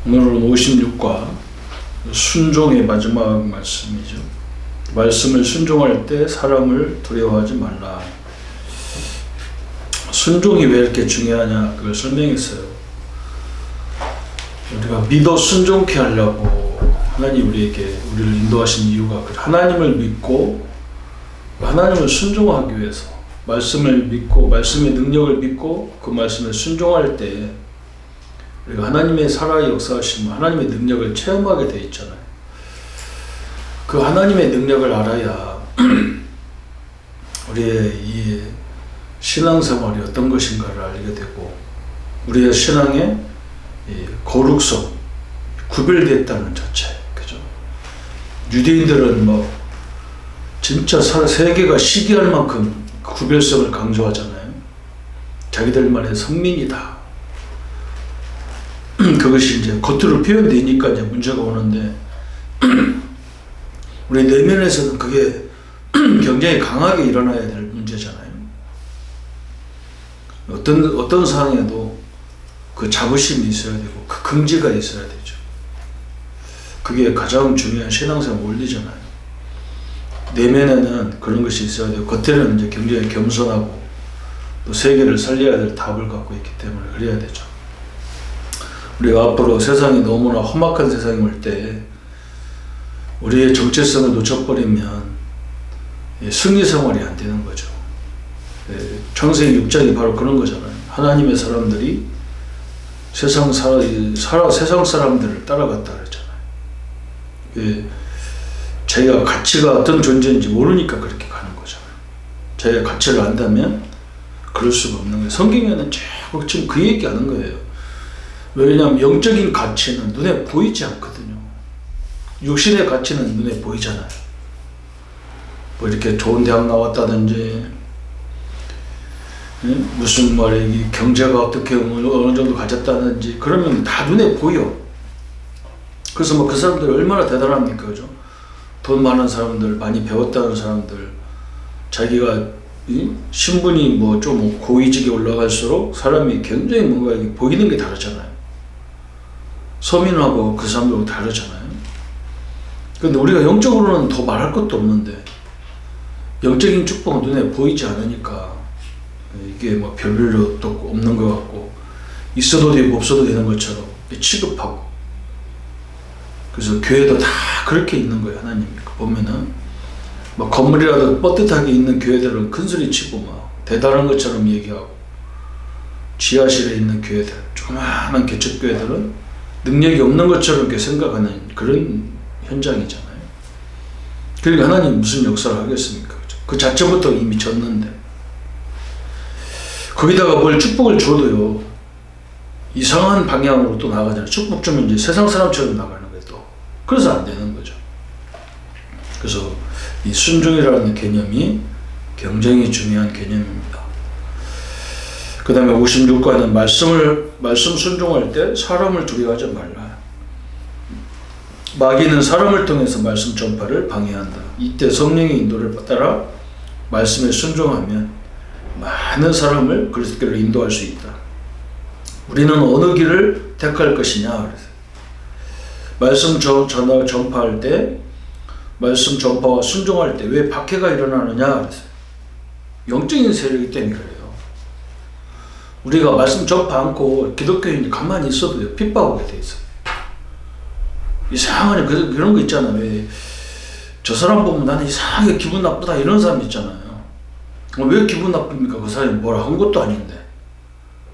오늘은 56과 순종의 마지막 말씀이죠. 말씀을 순종할 때 사람을 두려워하지 말라. 순종이 왜 이렇게 중요하냐 그걸 설명했어요. 우리가 믿어 순종케 하려고 하나님 우리를 인도하신 이유가 하나님을 믿고 하나님을 순종하기 위해서 말씀을 믿고 말씀의 능력을 믿고 그 말씀에 순종할 때 우리가 하나님의 살아 역사하시면 하나님의 능력을 체험하게 되어 있잖아요. 그 하나님의 능력을 알아야 우리의 이 신앙생활이 어떤 것인가를 알게 되고 우리의 신앙의 거룩성, 구별됐다는 자체, 그죠? 유대인들은 진짜 세계가 시기할 만큼 구별성을 강조하잖아요. 자기들만의 선민이다. 그것이 이제 겉으로 표현되니까 이제 문제가 오는데 우리 내면에서는 그게 굉장히 강하게 일어나야 될 문제잖아요. 어떤 상황에도 그 자부심이 있어야 되고 그 긍지가 있어야 되죠. 그게 가장 중요한 신앙생활 원리잖아요. 내면에는 그런 것이 있어야 되고 겉에는 이제 굉장히 겸손하고 또 세계를 살려야 될 답을 갖고 있기 때문에 그래야 되죠. 우리가 앞으로 세상이 너무나 험악한 세상이 올 때 우리의 정체성을 놓쳐버리면 승리생활이 안 되는 거죠. 창세기 6장이 바로 그런 거잖아요. 하나님의 사람들이 세상 사람들을 따라갔다 그랬잖아요. 자기가 가치가 어떤 존재인지 모르니까 그렇게 가는 거잖아요. 자기가 가치를 안다면 그럴 수가 없는 거예요. 성경에는 자꾸 지금 그 얘기하는 거예요. 왜냐하면 영적인 가치는 눈에 보이지 않거든요. 육신의 가치는 눈에 보이잖아요. 뭐 이렇게 좋은 대학 나왔다든지 무슨 경제가 어떻게 어느 정도 가졌다든지 그러면 다 눈에 보여. 그래서 그 사람들이 얼마나 대단합니까, 그죠? 돈 많은 사람들, 많이 배웠다는 사람들, 자기가 신분이 좀 고위직에 올라갈수록 사람이 굉장히 뭔가 보이는 게 다르잖아요. 서민하고 그 사람들하고 다르잖아요. 근데 우리가 영적으로는 더 말할 것도 없는데 영적인 축복은 눈에 보이지 않으니까 이게 별로 없는 것 같고 있어도 되고 없어도 되는 것처럼 취급하고 그래서 교회도 다 그렇게 있는 거예요. 하나님이 보면은 건물이라도 뻣듯하게 있는 교회들은 큰소리 치고 대단한 것처럼 얘기하고 지하실에 있는 교회들, 조그마한 개척교회들은 능력이 없는 것처럼 이렇게 생각하는 그런 현장이잖아요. 그러니까 하나님 무슨 역사를 하겠습니까? 그죠? 그 자체부터 이미 졌는데 거기다가 뭘 축복을 줘도요 이상한 방향으로 또 나가잖아요. 축복 주면 이제 세상 사람처럼 나가는 거예요. 또 그래서 안 되는 거죠. 그래서 이 순종이라는 개념이 굉장히 중요한 개념입니다. 그 다음에 56과는 말씀 순종할 때 사람을 두려워하지 말라. 마귀는 사람을 통해서 말씀 전파를 방해한다. 이때 성령의 인도를 따라 말씀에 순종하면 많은 사람을 그리스도께로 인도할 수 있다. 우리는 어느 길을 택할 것이냐 그래서 말씀 전파할 때 말씀 전파와 순종할 때 왜 박해가 일어나느냐 그래서 영적인 세력이기 때문에 그래요. 우리가 말씀 전파 않고 기독교인이 가만히 있어도 핍박하게 돼 있어요. 이상하게 그런 거 있잖아요. 왜 저 사람 보면 나는 이상하게 기분 나쁘다 이런 사람 있잖아요. 왜 기분 나쁩니까? 그 사람이 뭐라 한 것도 아닌데.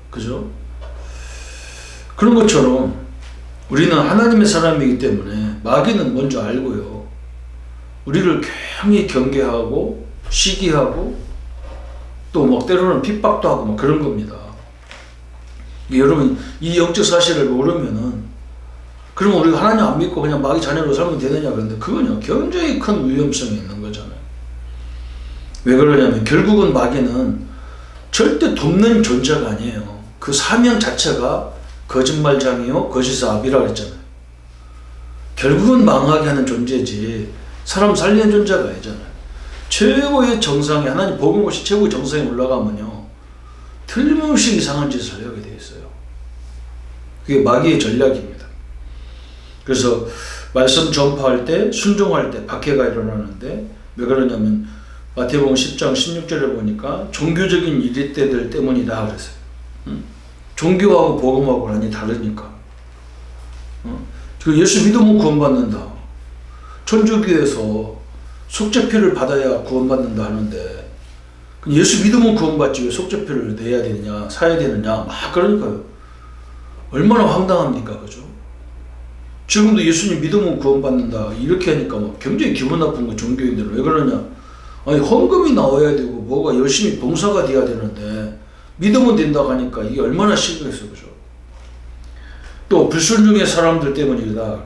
그죠? 그런 것처럼 우리는 하나님의 사람이기 때문에 마귀는 먼저 알고요. 우리를 굉장히 경계하고 시기하고 또 때로는 핍박도 하고 그런 겁니다. 여러분 이 영적 사실을 모르면은 그러면 우리가 하나님 안 믿고 그냥 마귀 자녀로 살면 되느냐 그런데 그건요 굉장히 큰 위험성이 있는 거잖아요. 왜 그러냐면 결국은 마귀는 절대 돕는 존재가 아니에요. 그 사명 자체가 거짓말장이요 거짓의 압이라고 했잖아요. 결국은 망하게 하는 존재지 사람 살리는 존재가 아니잖아요. 최고의 정상에 하나님 복음 없이 최고의 정상에 올라가면요 틀림없이 이상한 짓을 하게 돼 있어요. 그게 마귀의 전략입니다. 그래서 말씀 전파할 때 순종할 때 박해가 일어나는데 왜 그러냐면 마태복음 10장 16절에 보니까 종교적인 이리떼들 때문이다 그랬어요. 종교하고 복음하고 완전히 다르니까. 예수 믿으면 구원받는다. 천주교에서 속죄표를 받아야 구원받는다 하는데 예수 믿으면 구원받지 왜 속죄표를 내야 되느냐 사야 되느냐 막 그러니까요. 얼마나 황당합니까, 그죠? 지금도 예수님 믿으면 구원받는다 이렇게 하니까 막 굉장히 기분 나쁜 거 종교인들은 왜 그러냐? 아니 헌금이 나와야 되고 뭐가 열심히 봉사가 돼야 되는데 믿으면 된다고 하니까 이게 얼마나 심각했어, 그죠? 또 불순종의 사람들 때문이다.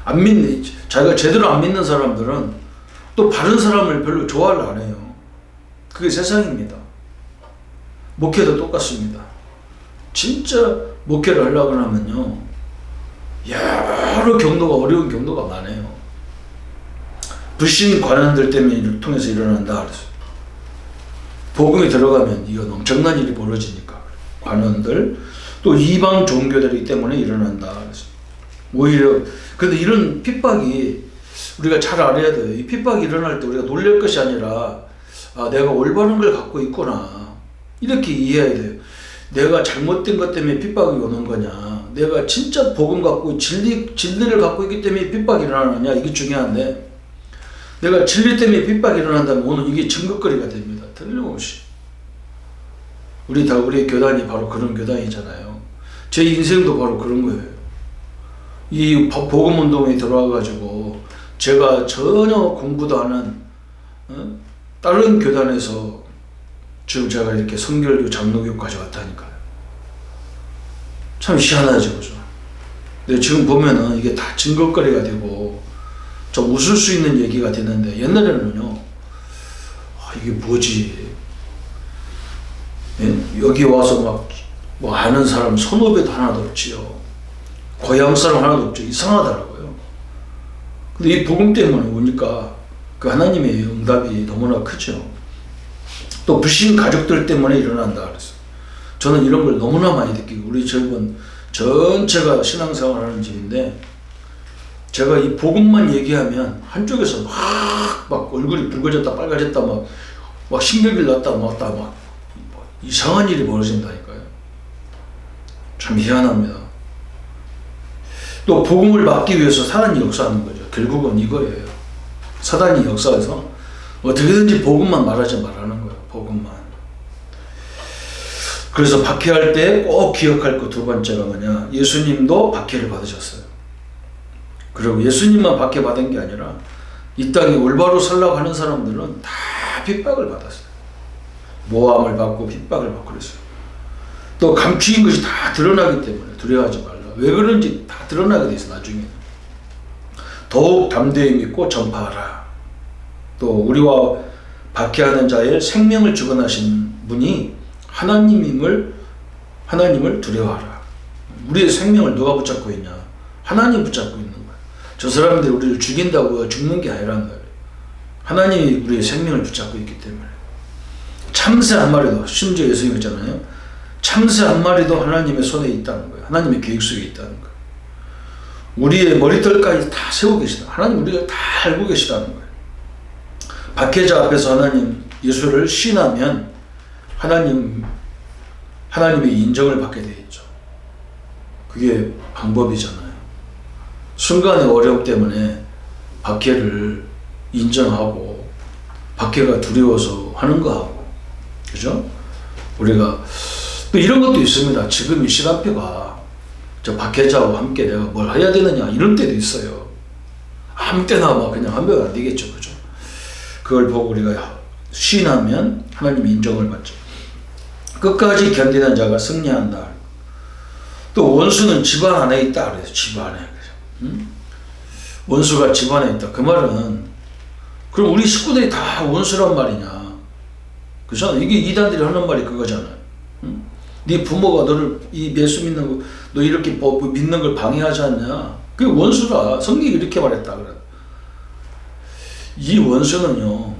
안 믿는 자기가 제대로 안 믿는 사람들은 또 바른 사람을 별로 좋아를 안 해요. 그게 세상입니다. 목회도 똑같습니다. 진짜 목회를 하려고 하면요 여러 경도가 어려운 경도가 많아요. 불신 관원들 때문에 통해서 일어난다 그랬어요. 복음이 들어가면 이건 엄청난 일이 벌어지니까 관원들 또 이방 종교들이기 때문에 일어난다 그랬어요. 오히려 근데 이런 핍박이 우리가 잘 알아야 돼요. 이 핍박이 일어날 때 우리가 놀랄 것이 아니라 아 내가 올바른 걸 갖고 있구나 이렇게 이해해야 돼요. 내가 잘못된 것 때문에 핍박이 오는 거냐 내가 진짜 복음 갖고 진리를 갖고 있기 때문에 핍박이 일어나느냐 이게 중요한데 내가 진리 때문에 핍박이 일어난다면 오늘 이게 증거거리가 됩니다. 틀림없이 우리 교단이 바로 그런 교단이잖아요. 제 인생도 바로 그런 거예요. 이 복음운동에 들어와가지고 제가 전혀 공부도 안 한 다른 교단에서 지금 제가 이렇게 성결교 장로교까지 왔다니까요. 참 희한하죠, 그죠? 근데 지금 보면은 이게 다 증거거리가 되고 좀 웃을 수 있는 얘기가 되는데 옛날에는요, 이게 뭐지? 예? 여기 와서 막 뭐 아는 사람 선후배도 하나도 없지요. 고향 사람 하나도 없죠. 이상하더라고요. 근데 이 복음 때문에 오니까 그 하나님의 응답이 너무나 크죠. 또 불신 가족들 때문에 일어난다 그랬어요. 저는 이런 걸 너무나 많이 느끼고 우리 집은 전체가 신앙생활 하는 집인데 제가 이 복음만 얘기하면 한쪽에서 막 얼굴이 붉어졌다 빨개졌다 막 신경질 났다 막 이상한 일이 벌어진다니까요. 참 희한합니다. 또 복음을 막기 위해서 사단이 역사하는 거죠. 결국은 이거예요. 사단이 역사해서 어떻게든지 복음만 말하지 말라는 거예요. 복음만. 그래서 박해할 때 꼭 기억할 거 두 번째가 뭐냐? 예수님도 박해를 받으셨어요. 그리고 예수님만 박해받은 게 아니라 이 땅에 올바로 살라고 하는 사람들은 다 핍박을 받았어요. 모함을 받고 핍박을 받고 그랬어요. 또 감추인 것이 다 드러나기 때문에 두려워하지 말라. 왜 그런지 다 드러나게 돼 있어 나중에는. 더욱 담대히 믿고 전파하라. 또 우리와 박해하는 자의 생명을 주관하신 분이 하나님을 두려워하라. 우리의 생명을 누가 붙잡고 있냐? 하나님이 붙잡고 있는 거야. 저 사람들이 우리를 죽인다고 죽는 게 아니라는 거예요. 하나님이 우리의 생명을 붙잡고 있기 때문에. 참새 한 마리도 심지어 예수님이 했잖아요. 참새 한 마리도 하나님의 손에 있다는 거예요. 하나님의 계획 속에 있다는 거예요. 우리의 머리털까지 다 세우고 계시다. 하나님 우리가 다 알고 계시다는 거예요. 박해자 앞에서 하나님 예수를 시인하면 하나님의 인정을 받게 되어 있죠. 그게 방법이잖아요. 순간의 어려움 때문에 박해를 인정하고 박해가 두려워서 하는 거하고 그죠? 우리가 또 이런 것도 있습니다. 지금 이 시간표가 저 박해자와 함께 내가 뭘 해야 되느냐 이런 때도 있어요. 아무 때나 그냥 하면 안 되겠죠. 그죠? 그걸 보고 우리가 시인하면 하나님의 인정을 받죠. 끝까지 견디는 자가 승리한다. 또 원수는 집안 안에 있다 그래서 집안에 원수가 집안에 있다. 그 말은 그럼 우리 식구들이 다 원수란 말이냐? 그죠? 이게 이단들이 하는 말이 그거잖아요. 네 부모가 너를 이 예수 믿는 거, 너 이렇게 믿는 걸 방해하지 않냐? 그게 원수라. 성경이 이렇게 말했다 그래. 이 원수는요,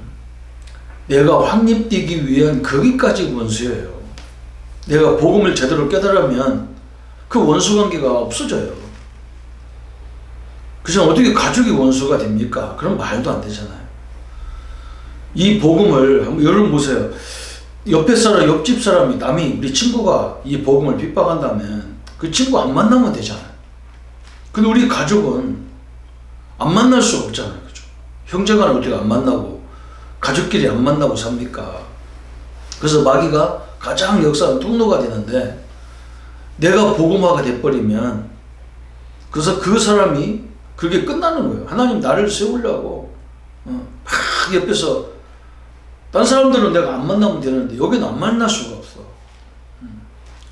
내가 확립되기 위한 거기까지 원수예요. 내가 복음을 제대로 깨달으면 그 원수 관계가 없어져요. 그죠? 어떻게 가족이 원수가 됩니까? 그럼 말도 안 되잖아요. 이 복음을 여러분 보세요. 옆에 사람, 옆집 사람이, 남이, 우리 친구가 이 복음을 핍박한다면 그 친구 안 만나면 되잖아요. 근데 우리 가족은 안 만날 수 없잖아요. 그죠? 형제간을 어떻게 안 만나고 가족끼리 안 만나고 삽니까? 그래서 마귀가 가장 역사는 통로가 되는데, 내가 복음화가 돼버리면 그래서 그 사람이 그게 끝나는 거예요. 하나님 나를 세우려고 막 옆에서, 다른 사람들은 내가 안 만나면 되는데 여기는 안 만날 수가 없어.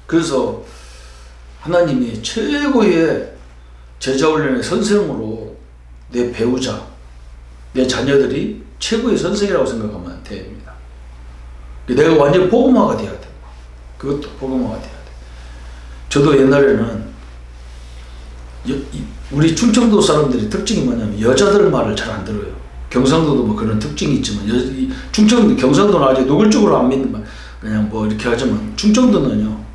그래서 하나님이 최고의 제자훈련의 선생으로 내 배우자, 내 자녀들이 최고의 선생이라고 생각하면 됩니다. 내가 완전 복음화가 돼야 돼. 그것도 복음화가 돼야 돼. 저도 옛날에는 우리 충청도 사람들이 특징이 뭐냐면 여자들 말을 잘 안 들어요. 경상도도 뭐 그런 특징이 있지만 충청도, 경상도는 아직 노골적으로 안 믿는, 그냥 뭐 이렇게 하지만 충청도는요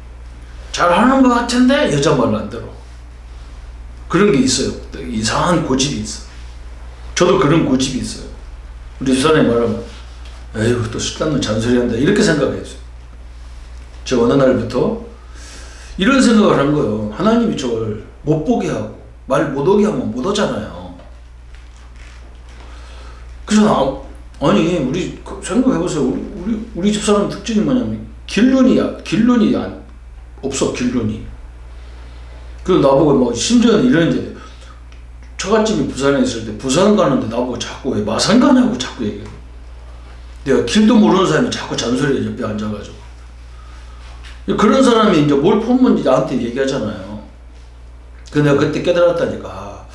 잘하는 것 같은데 여자 말을 안 들어. 그런 게 있어요. 이상한 고집이 있어. 저도 그런 고집이 있어요. 우리 집사람이 말하면 에휴 또 술단은 잔소리한다 이렇게 생각했어요. 제가 어느 날부터 이런 생각을 한 거예요. 하나님이 저를 못 보게 하고 말 못 오게 하면 못 오잖아요. 그래서 아니 우리 생각해보세요. 우리 집사람 특징이 뭐냐면 길눈이 없어. 길눈이. 그래서 나보고 뭐 심지어는 이런 이제 처갓집이 부산에 있을 때 부산 가는데 나보고 자꾸 왜 마산 가냐고 자꾸 얘기해. 내가 길도 모르는 사람이 자꾸 잔소리에 옆에 앉아가지고. 그런 사람이 이제 뭘 보면 나한테 얘기하잖아요. 근데 내가 그때 깨달았다니까.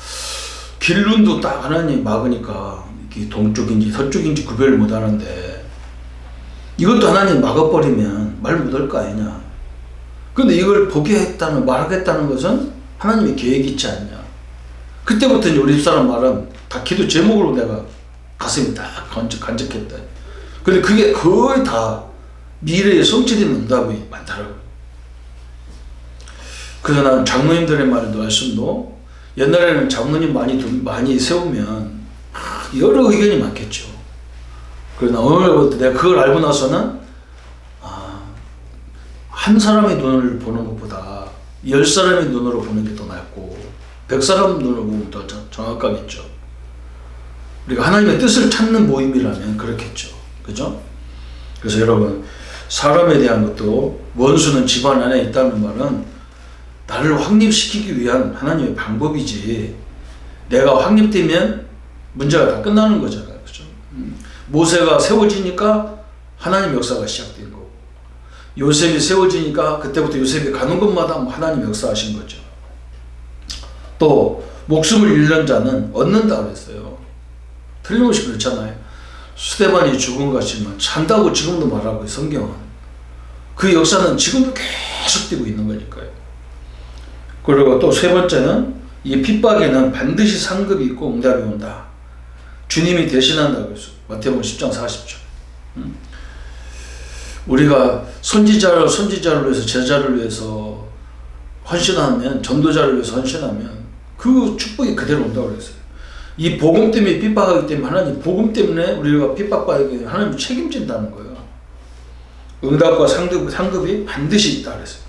길눈도 딱 하나님 막으니까 이게 동쪽인지 서쪽인지 구별을 못 하는데, 이것도 하나님 막아버리면 말 못할 거 아니냐. 근데 이걸 보게 했다는, 말하겠다는 것은 하나님의 계획이 있지 않냐. 그때부터 이제 우리 집사람 말은 다 기도 제목으로 내가 가슴이 딱 간직했다. 근데 그게 거의 다 미래에 성취된 응답이 많더라고요. 그래서 나는 장로님들의 말씀도, 옛날에는 장로님 많이 세우면 여러 의견이 많겠죠. 그러나 오늘부터 내가 그걸 알고 나서는 한 사람의 눈을 보는 것보다 10사람의 눈으로 보는 게 더 낫고 100사람 눈으로 보면 더 정확하겠죠. 우리가 하나님의 뜻을 찾는 모임이라면 그렇겠죠. 그죠? 그래서 여러분, 사람에 대한 것도, 원수는 집안 안에 있다는 말은 나를 확립시키기 위한 하나님의 방법이지, 내가 확립되면 문제가 다 끝나는 거잖아요. 그죠? 모세가 세워지니까 하나님 역사가 시작된 거고, 요셉이 세워지니까 그때부터 요셉이 가는 곳마다 하나님 역사하신 거죠. 또 목숨을 잃는 자는 얻는다 그랬어요. 틀림없이 그렇잖아요. 스데반이 죽은 것 같지만 산다고 지금도 말하고, 성경은 그 역사는 지금도 계속되고 있는 거니까요. 그리고 또 세 번째는, 이 핍박에는 반드시 상급이 있고 응답이 온다. 주님이 대신한다고 했어요. 마태복음 10장 40절. 우리가 선지자를 위해서, 제자를 위해서 헌신하면, 전도자를 위해서 헌신하면 그 축복이 그대로 온다고 그랬어요. 이 복음 때문에 핍박하기 때문에 하나님, 복음 때문에 우리가 핍박받기 때문에 하나님이 책임진다는 거예요. 응답과 상급이 반드시 있다 그랬어요.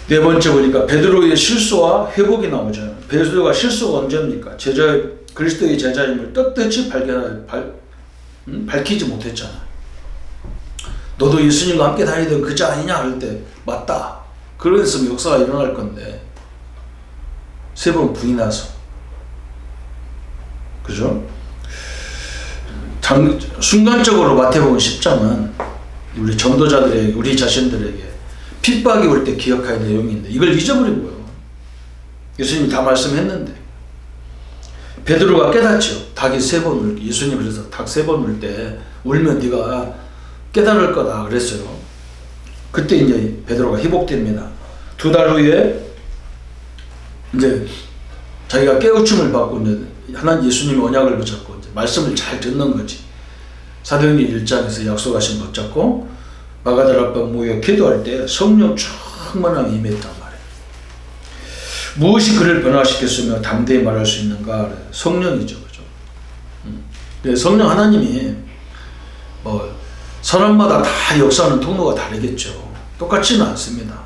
네 번째 보니까 베드로의 실수와 회복이 나오잖아요. 베드로가 실수가 언제입니까? 그리스도의 제자임을 떳떳이 밝히지 못했잖아. 너도 예수님과 함께 다니던 그자 아니냐 할 때 맞다. 그래서 역사가 일어날 건데 3번 부인해서, 그죠? 순간적으로 마태복음 10장은 우리 전도자들에게, 우리 자신들에게 핍박이 올 때 기억할 내용인데 이걸 잊어버린 거예요. 예수님이 다 말씀했는데. 베드로가 깨닫죠. 닭이 3번 예수님 그래서 닭 3번 울 때 울면 네가 깨달을 거다 그랬어요. 그때 이제 베드로가 회복됩니다. 2달 후에 이제 자기가 깨우침을 받고 이제 하나님 예수님의 언약을 붙잡고 이제 말씀을 잘 듣는 거지. 사도행전 1장에서 약속하신 것 붙잡고 마가다락방 모여 기도할 때 성령 충만함이 임했단 말이에요. 무엇이 그를 변화시켰으며 담대히 말할 수 있는가? 성령이죠. 그죠? 성령 하나님이 사람마다 다 역사하는 통로가 다르겠죠. 똑같지는 않습니다.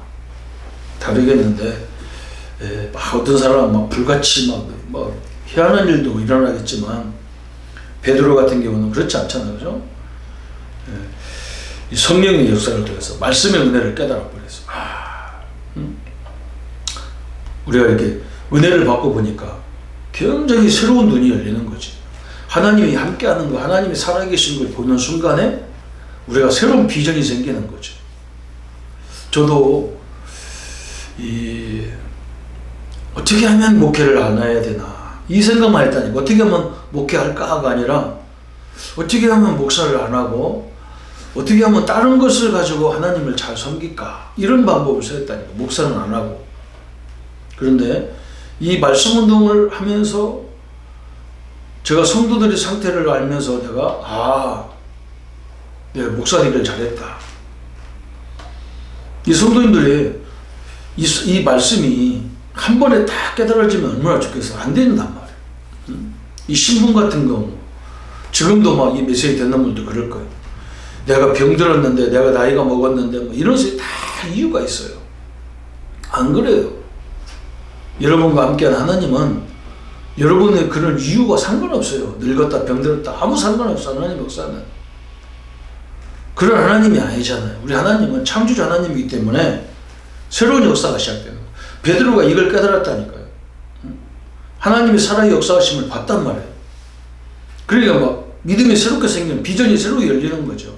다르겠는데, 어떤 사람은 막 불같이 막 희한한 일도 일어나겠지만, 베드로 같은 경우는 그렇지 않잖아요. 그죠? 이 성령의 역사를 통해서 말씀의 은혜를 깨달아 버렸어요. 우리가 이렇게 은혜를 받고 보니까 굉장히 새로운 눈이 열리는 거지. 하나님이 함께하는 거, 하나님이 살아계신 걸 보는 순간에 우리가 새로운 비전이 생기는 거죠. 저도 어떻게 하면 목회를 안 해야 되나 이 생각만 했다니까. 어떻게 하면 목회할까가 아니라 어떻게 하면 목사를 안 하고 어떻게 하면 다른 것을 가지고 하나님을 잘 섬길까, 이런 방법을 써했다니까. 목사는 안 하고. 그런데 이 말씀 운동을 하면서 제가 성도들의 상태를 알면서 내가 내가 목사 되기를 잘했다. 이 성도님들이 이 말씀이 한 번에 다 깨달아지면 얼마나 좋겠어. 안 된단 말이에요. 이 신분 같은 경우 지금도 막 이 메시지 듣는 분도 그럴 거예요. 내가 병들었는데, 내가 나이가 먹었는데, 이런 식의 다 이유가 있어요. 안 그래요. 여러분과 함께한 하나님은 여러분의 그런 이유가 상관없어요. 늙었다 병들었다 아무 상관없어. 하나님 역사는 그런 하나님이 아니잖아요. 우리 하나님은 창조주 하나님이기 때문에 새로운 역사가 시작되는 거예요. 베드로가 이걸 깨달았다니까요. 하나님이 살아 역사하심을 봤단 말이에요. 그러니까 막 믿음이 새롭게 생기는, 비전이 새롭게 열리는 거죠.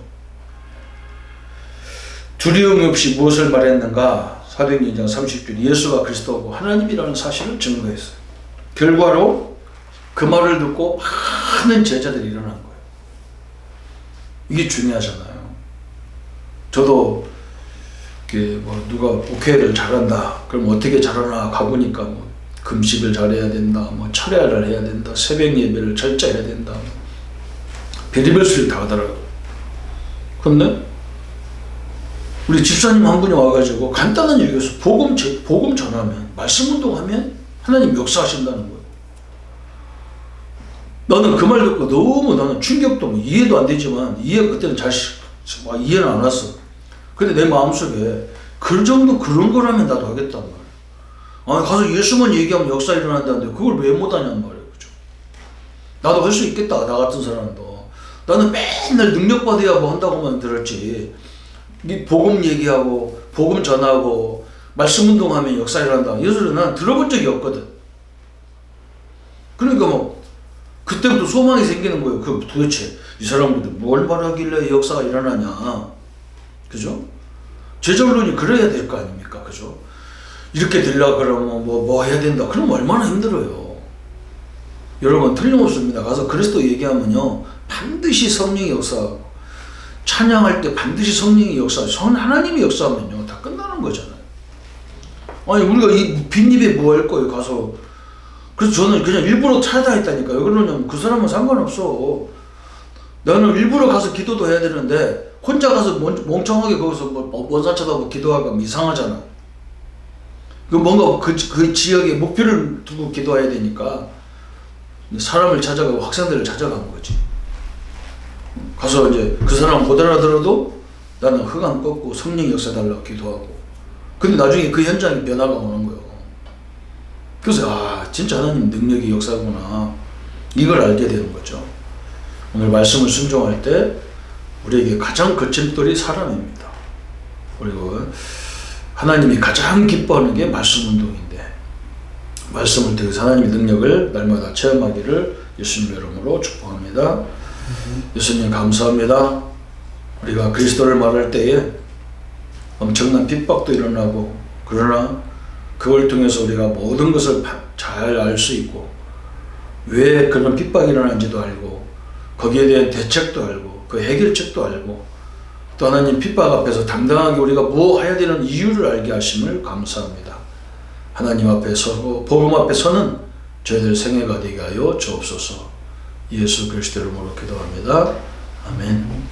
두려움 없이 무엇을 말했는가? 사도행전 2장 30절, 예수가 그리스도고 하나님이라는 사실을 증거했어요. 결과로 그 말을 듣고 많은 제자들이 일어난 거예요. 이게 중요하잖아요. 저도 누가 목회를 잘한다, 그럼 어떻게 잘하나 가보니까 금식을 잘해야 된다, 철야를 해야 된다, 새벽 예배를 철저해야 된다, 별의별 소리를 다 하더라고요. 그런데 우리 집사님 한 분이 와가지고 간단한 얘기에서 복음 전하면, 말씀 운동하면 하나님 역사하신다는 거예요. 나는 그 말 듣고 너무 나는 충격도 이해도 안 되지만, 그때는 잘 이해는 안 왔어. 근데 내 마음속에 그 정도 그런 거라면 나도 하겠단 말이야. 가서 예수만 얘기하면 역사 일어난다는데 그걸 왜 못하냐는 말이에요. 그죠? 나도 할 수 있겠다. 나 같은 사람도. 나는 맨날 능력받아야 한다고만 들었지. 복음 얘기하고 복음 전하고 말씀 운동하면 역사 일어난다, 이 소리는 난 들어본 적이 없거든. 그러니까 그때부터 소망이 생기는 거예요. 도대체 이 사람들이 뭘 말하길래 역사가 일어나냐. 그죠? 제자론이 그래야 될 거 아닙니까? 그죠? 이렇게 되려고 그러면 뭐 해야 된다. 그럼 얼마나 힘들어요. 여러분, 틀림없습니다. 가서 그리스도 얘기하면요, 반드시 성령이 역사하고, 찬양할 때 반드시 성령이 역사하고, 하나님이 역사하면요 다 끝나는 거잖아요. 우리가 이 빈입에 뭐 할 거예요, 가서. 그래서 저는 그냥 일부러 찾아다녔다니까요. 왜 그러냐면 그 사람은 상관없어. 나는 일부러 가서 기도도 해야 되는데 혼자 가서 멍청하게 거기서 원산 쳐다보고 기도하면 이상하잖아. 뭔가 그 지역에 목표를 두고 기도해야 되니까 사람을 찾아가고 학생들을 찾아간 거지. 가서 이제 그 사람 못 알아들어도 나는 흑암 꺾고 성령 역사 달라고 기도하고. 근데 나중에 그 현장에 변화가 오는 거예요. 그래서 진짜 하나님 능력이 역사구나, 이걸 알게 되는 거죠. 오늘 말씀을 순종할 때 우리에게 가장 거침돌이 사람입니다. 그리고 하나님이 가장 기뻐하는 게 말씀 운동인데, 말씀을 통해서 하나님의 능력을 날마다 체험하기를 예수님 이름으로 축복합니다. 예수님 감사합니다. 우리가 그리스도를 말할 때에 엄청난 핍박도 일어나고, 그러나 그걸 통해서 우리가 모든 것을 잘 알 수 있고, 왜 그런 핍박이 일어나는지도 알고, 거기에 대한 대책도 알고, 그 해결책도 알고, 또 하나님 핍박 앞에서 당당하게 우리가 뭐 해야 되는 이유를 알게 하심을 감사합니다. 하나님 앞에 서고 복음 앞에 서는 저희들 생애가 되게 하여 주옵소서. 예수 그리스도 이름으로 기도합니다. 아멘.